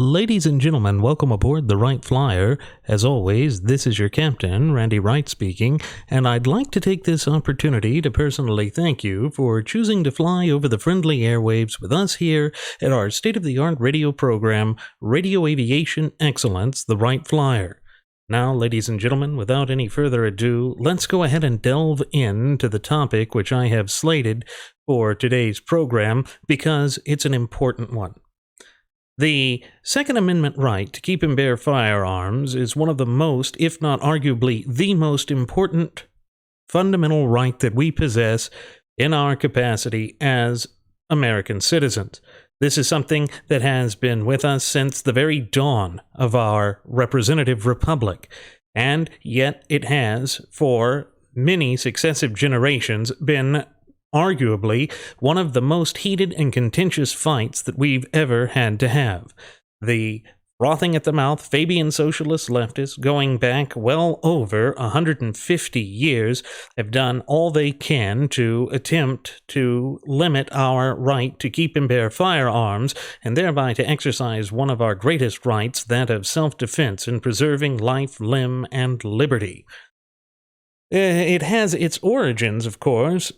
Ladies and gentlemen, welcome aboard the Wright Flyer. As always, this is your captain, Randy Wright speaking, and I'd like to take this opportunity to personally thank you for choosing to fly over the friendly airwaves with us here at our state-of-the-art radio program, Radio Aviation Excellence, the Wright Flyer. Now, ladies and gentlemen, without any further ado, let's go ahead and delve into the topic which I have slated for today's program because it's an important one. The Second Amendment right to keep and bear firearms is one of the most, if not arguably the most important fundamental right that we possess in our capacity as American citizens. This is something that has been with us since the very dawn of our representative republic, and yet it has, for many successive generations, been arguably one of the most heated and contentious fights that we've ever had to have. The frothing at the mouth Fabian socialist leftists, going back well over 150 years, have done all they can to attempt to limit our right to keep and bear firearms, and thereby to exercise one of our greatest rights, that of self-defense in preserving life, limb, and liberty. It has its origins, of course,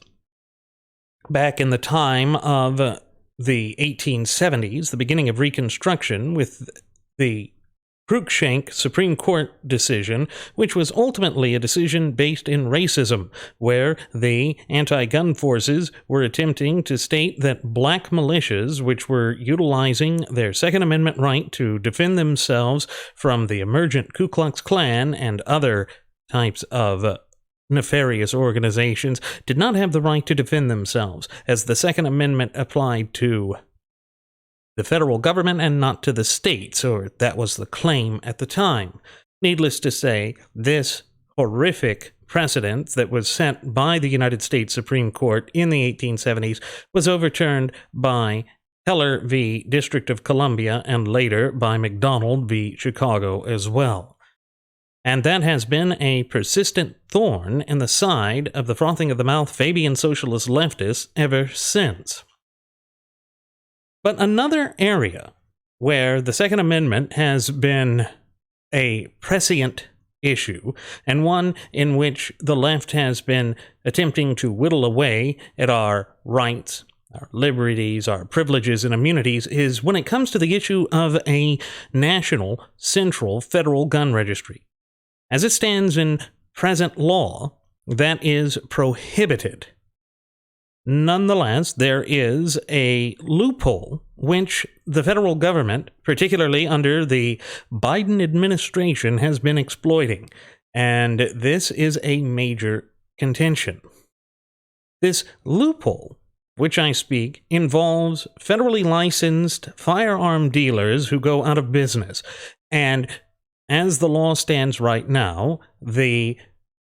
back in the time of the 1870s, the beginning of Reconstruction, with the Cruikshank Supreme Court decision, which was ultimately a decision based in racism, where the anti-gun forces were attempting to state that black militias, which were utilizing their Second Amendment right to defend themselves from the emergent Ku Klux Klan and other types of nefarious organizations, did not have the right to defend themselves, as the Second Amendment applied to the federal government and not to the states, or that was the claim at the time. Needless to say, this horrific precedent that was set by the United States Supreme Court in the 1870s was overturned by Heller v. District of Columbia and later by McDonald v. Chicago as well. And that has been a persistent thorn in the side of the frothing of the mouth Fabian socialist leftists ever since. But another area where the Second Amendment has been a prescient issue, and one in which the left has been attempting to whittle away at our rights, our liberties, our privileges and immunities, is when it comes to the issue of a national, central, federal gun registry. As it stands in present law, that is prohibited. Nonetheless, there is a loophole which the federal government, particularly under the Biden administration, has been exploiting, and this is a major contention. This loophole, which I speak, involves federally licensed firearm dealers who go out of business, and as the law stands right now, the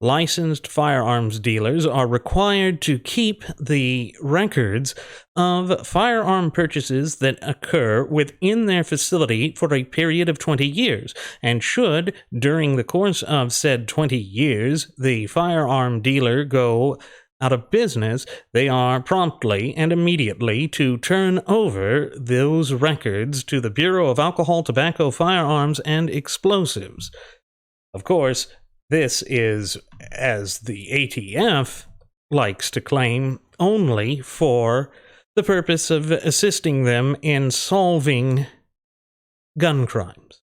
licensed firearms dealers are required to keep the records of firearm purchases that occur within their facility for a period of 20 years. And should, during the course of said 20 years, the firearm dealer go out of business, they are promptly and immediately to turn over those records to the Bureau of Alcohol, Tobacco, Firearms, and Explosives. Of course, this is, as the ATF likes to claim, only for the purpose of assisting them in solving gun crimes.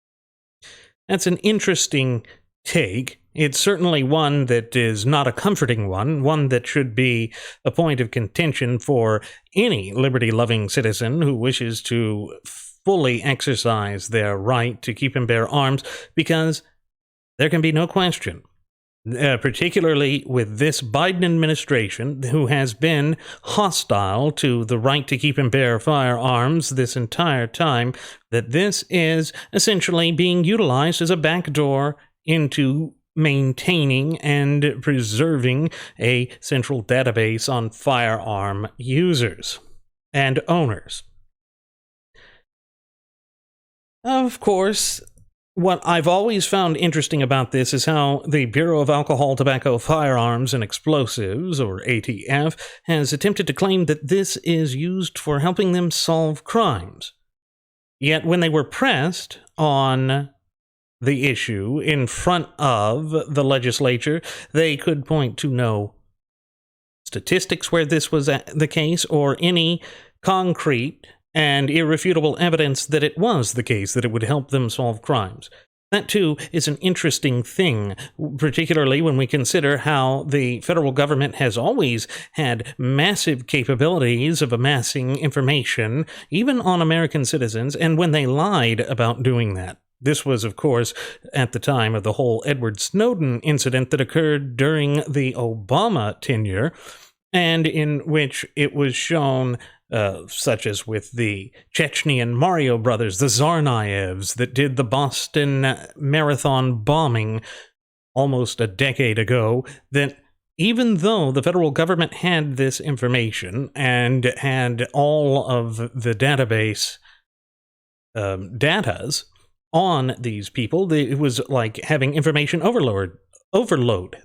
That's an interesting take. It's certainly one that is not a comforting one that should be a point of contention for any liberty-loving citizen who wishes to fully exercise their right to keep and bear arms, because there can be no question, particularly with this Biden administration, who has been hostile to the right to keep and bear firearms this entire time, that this is essentially being utilized as a backdoor into maintaining and preserving a central database on firearm users and owners. Of course, what I've always found interesting about this is how the Bureau of Alcohol, Tobacco, Firearms, and Explosives, or ATF, has attempted to claim that this is used for helping them solve crimes. Yet when they were pressed on the issue in front of the legislature, they could point to no statistics where this was the case or any concrete and irrefutable evidence that it was the case, that it would help them solve crimes. That, too, is an interesting thing, particularly when we consider how the federal government has always had massive capabilities of amassing information, even on American citizens, and when they lied about doing that. This was, of course, at the time of the whole Edward Snowden incident that occurred during the Obama tenure, and in which it was shown, such as with the Chechnyan Mario brothers, the Tsarnaevs, that did the Boston Marathon bombing almost a decade ago, that even though the federal government had this information and had all of the database datas on these people, it was like having information overload.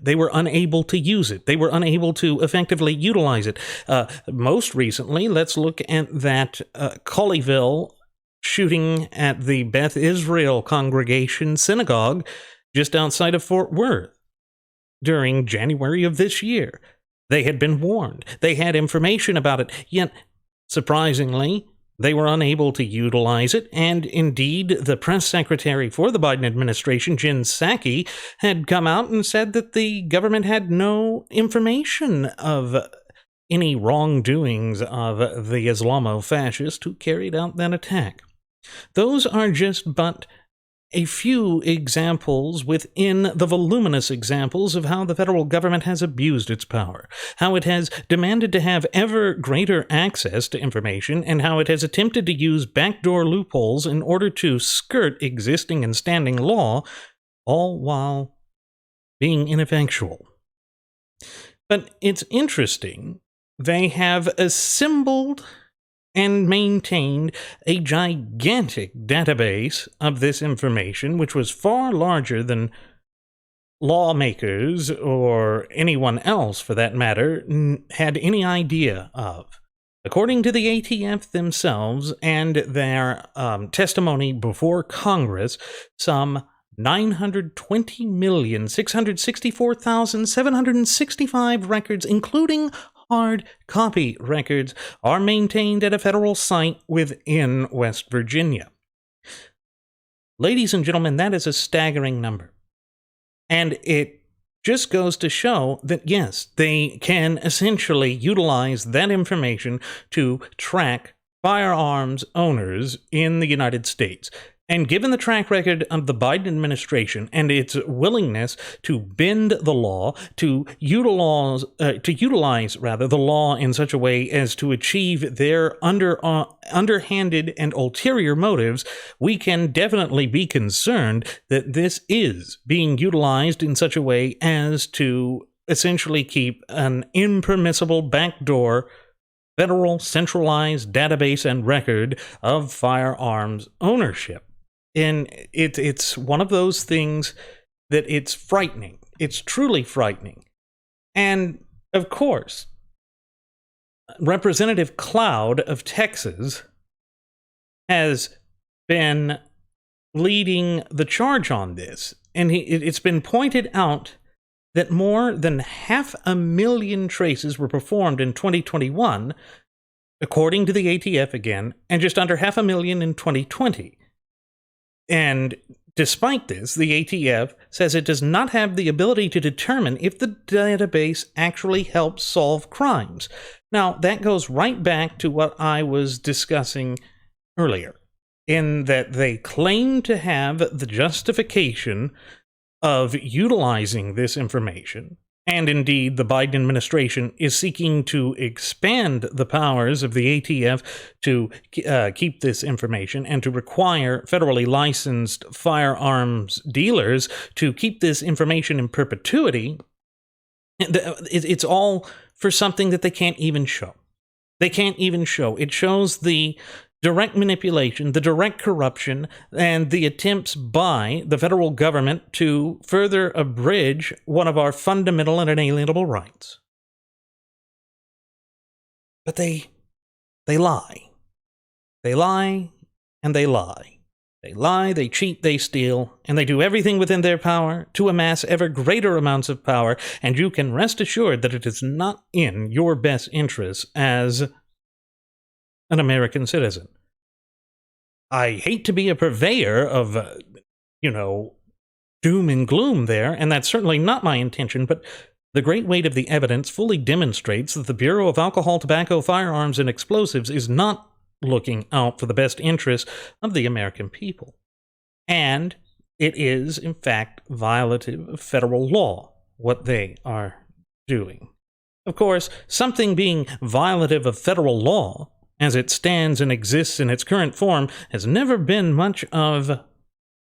They were unable to use it. They were unable to effectively utilize it. Most recently, let's look at that Colleyville shooting at the Beth Israel Congregation Synagogue just outside of Fort Worth during January of this year. They had been warned. They had information about it, yet, surprisingly, they were unable to utilize it, and indeed, the press secretary for the Biden administration, Jen Psaki, had come out and said that the government had no information of any wrongdoings of the Islamo-fascists who carried out that attack. Those are just but a few examples within the voluminous examples of how the federal government has abused its power, how it has demanded to have ever greater access to information, and how it has attempted to use backdoor loopholes in order to skirt existing and standing law, all while being ineffectual. But it's interesting, they have assembled and maintained a gigantic database of this information, which was far larger than lawmakers, or anyone else for that matter, had any idea of. According to the ATF themselves and their testimony before Congress, some 920,664,765 records, including hard copy records, are maintained at a federal site within West Virginia. Ladies and gentlemen, that is a staggering number. And it just goes to show that, yes, they can essentially utilize that information to track firearms owners in the United States. And given the track record of the Biden administration and its willingness to bend the law, to utilize the law in such a way as to achieve their underhanded and ulterior motives, we can definitely be concerned that this is being utilized in such a way as to essentially keep an impermissible backdoor federal centralized database and record of firearms ownership. And it's one of those things that it's frightening. It's truly frightening. And, of course, Representative Cloud of Texas has been leading the charge on this. And it's been pointed out that more than 500,000 traces were performed in 2021, according to the ATF again, and just under 500,000 in 2020. And despite this, the ATF says it does not have the ability to determine if the database actually helps solve crimes. Now, that goes right back to what I was discussing earlier, in that they claim to have the justification of utilizing this information. And indeed, the Biden administration is seeking to expand the powers of the ATF to keep this information and to require federally licensed firearms dealers to keep this information in perpetuity. It's all for something that they can't even show. They can't even show. It shows the direct manipulation, the direct corruption, and the attempts by the federal government to further abridge one of our fundamental and inalienable rights. But they lie. They lie and they lie. They lie, they cheat, they steal, and they do everything within their power to amass ever greater amounts of power, and you can rest assured that it is not in your best interests as an American citizen. I hate to be a purveyor of, doom and gloom there, and that's certainly not my intention, but the great weight of the evidence fully demonstrates that the Bureau of Alcohol, Tobacco, Firearms, and Explosives is not looking out for the best interests of the American people. And it is, in fact, violative of federal law, what they are doing. Of course, something being violative of federal law, as it stands and exists in its current form, has never been much of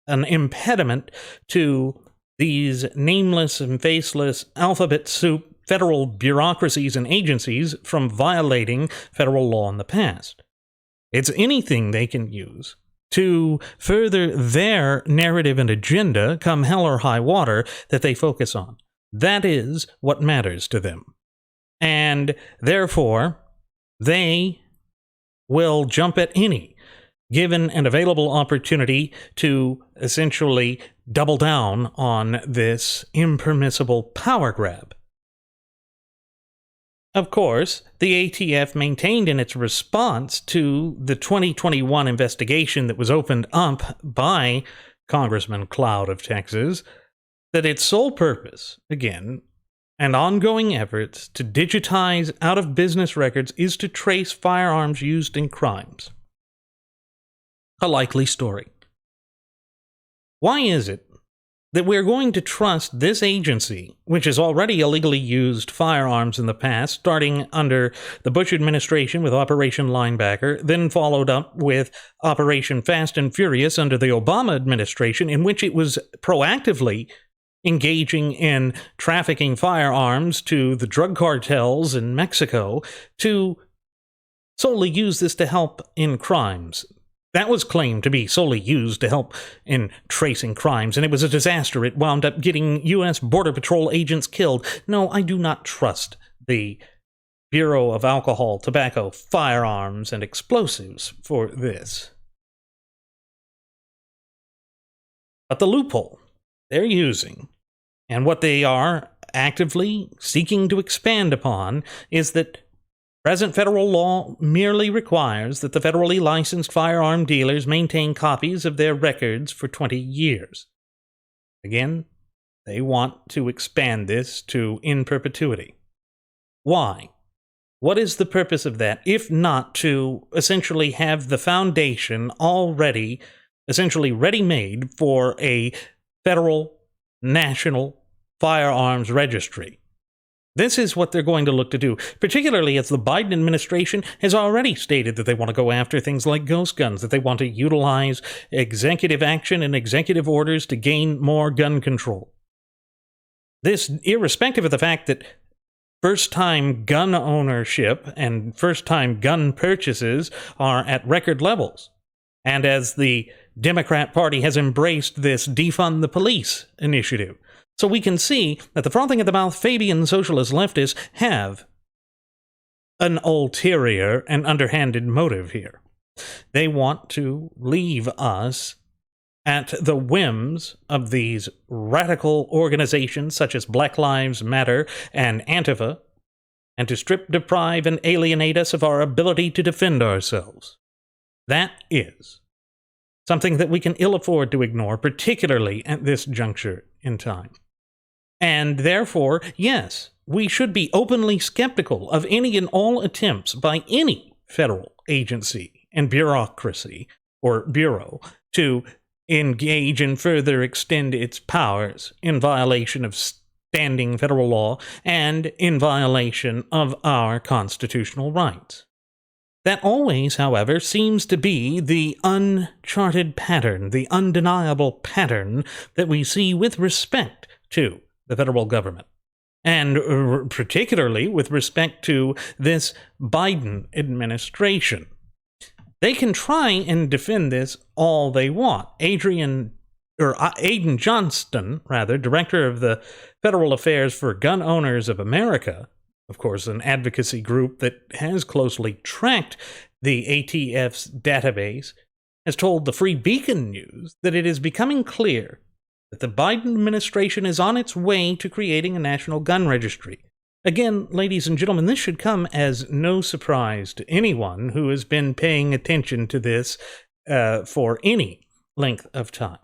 an impediment to these nameless and faceless alphabet soup federal bureaucracies and agencies from violating federal law in the past. It's anything they can use to further their narrative and agenda, come hell or high water, that they focus on. That is what matters to them. And therefore, they will jump at any given and available opportunity to essentially double down on this impermissible power grab. Of course, the ATF maintained in its response to the 2021 investigation that was opened up by Congressman Cloud of Texas that its sole purpose, again, and ongoing efforts to digitize out-of-business records is to trace firearms used in crimes. A likely story. Why is it that we're going to trust this agency, which has already illegally used firearms in the past, starting under the Bush administration with Operation Linebacker, then followed up with Operation Fast and Furious under the Obama administration, in which it was proactively engaging in trafficking firearms to the drug cartels in Mexico, to solely use this to help in crimes? That was claimed to be solely used to help in tracing crimes, and it was a disaster. It wound up getting U.S. Border Patrol agents killed. No, I do not trust the Bureau of Alcohol, Tobacco, Firearms, and Explosives for this. But the loophole they're using, and what they are actively seeking to expand upon, is that present federal law merely requires that the federally licensed firearm dealers maintain copies of their records for 20 years. Again, they want to expand this to in perpetuity. Why? What is the purpose of that, if not to essentially have the foundation already essentially ready-made for a federal national firearms registry? This is what they're going to look to do, particularly as the Biden administration has already stated that they want to go after things like ghost guns, that they want to utilize executive action and executive orders to gain more gun control. This, irrespective of the fact that first-time gun ownership and first-time gun purchases are at record levels. And as the Democrat Party has embraced this defund the police initiative. So we can see that the frothing at the mouth Fabian socialist leftists have an ulterior and underhanded motive here. They want to leave us at the whims of these radical organizations such as Black Lives Matter and Antifa, and to strip, deprive, and alienate us of our ability to defend ourselves. That is something that we can ill afford to ignore, particularly at this juncture in time. And therefore, yes, we should be openly skeptical of any and all attempts by any federal agency and bureaucracy or bureau to engage and further extend its powers in violation of standing federal law and in violation of our constitutional rights. That always, however, seems to be the uncharted pattern, the undeniable pattern that we see with respect to the federal government, and particularly with respect to this Biden administration. They can try and defend this all they want. Aiden Johnston, director of the Federal Affairs for Gun Owners of America, of course, an advocacy group that has closely tracked the ATF's database, has told the Free Beacon News that it is becoming clear that the Biden administration is on its way to creating a national gun registry. Again, ladies and gentlemen, this should come as no surprise to anyone who has been paying attention to this for any length of time.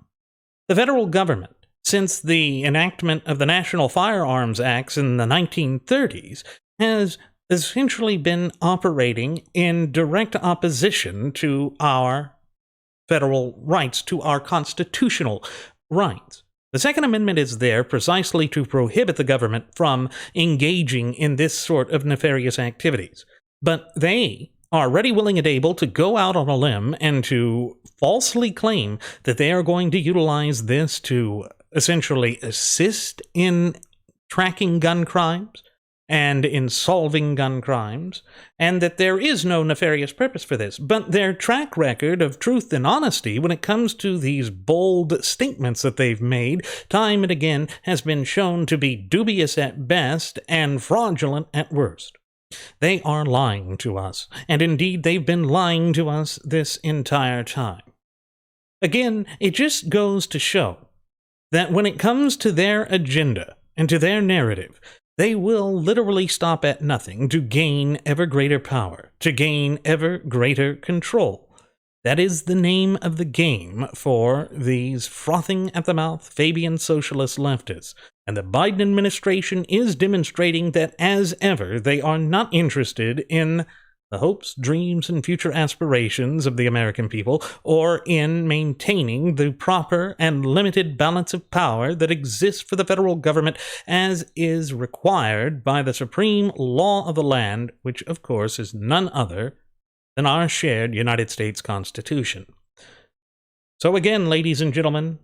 The federal government, since the enactment of the National Firearms Acts in the 1930s, has essentially been operating in direct opposition to our federal rights, to our constitutional rights. The Second Amendment is there precisely to prohibit the government from engaging in this sort of nefarious activities. But they are ready, willing, and able to go out on a limb and to falsely claim that they are going to utilize this to essentially assist in tracking gun crimes and in solving gun crimes, and that there is no nefarious purpose for this. But their track record of truth and honesty when it comes to these bold statements that they've made time and again has been shown to be dubious at best and fraudulent at worst. They are lying to us, and indeed they've been lying to us this entire time. Again, it just goes to show that when it comes to their agenda and to their narrative, they will literally stop at nothing to gain ever greater power, to gain ever greater control. That is the name of the game for these frothing at the mouth Fabian socialist leftists. And the Biden administration is demonstrating that, as ever, they are not interested in the hopes, dreams, and future aspirations of the American people, or in maintaining the proper and limited balance of power that exists for the federal government as is required by the supreme law of the land, which, of course, is none other than our shared United States Constitution. So again, ladies and gentlemen,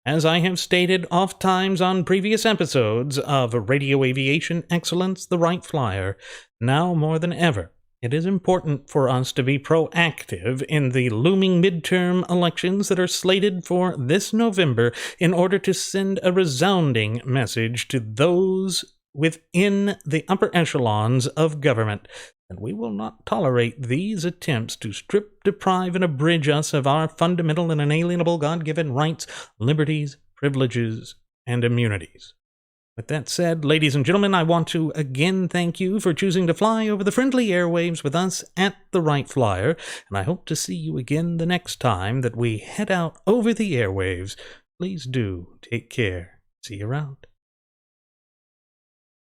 as I have stated oft times on previous episodes of Radio Aviation Excellence, the Wright Flyer, now more than ever, it is important for us to be proactive in the looming midterm elections that are slated for this November in order to send a resounding message to those within the upper echelons of government. And we will not tolerate these attempts to strip, deprive, and abridge us of our fundamental and inalienable God-given rights, liberties, privileges, and immunities. With that said, ladies and gentlemen, I want to again thank you for choosing to fly over the friendly airwaves with us at the Wright Flyer, and I hope to see you again the next time that we head out over the airwaves. Please do take care. See you around.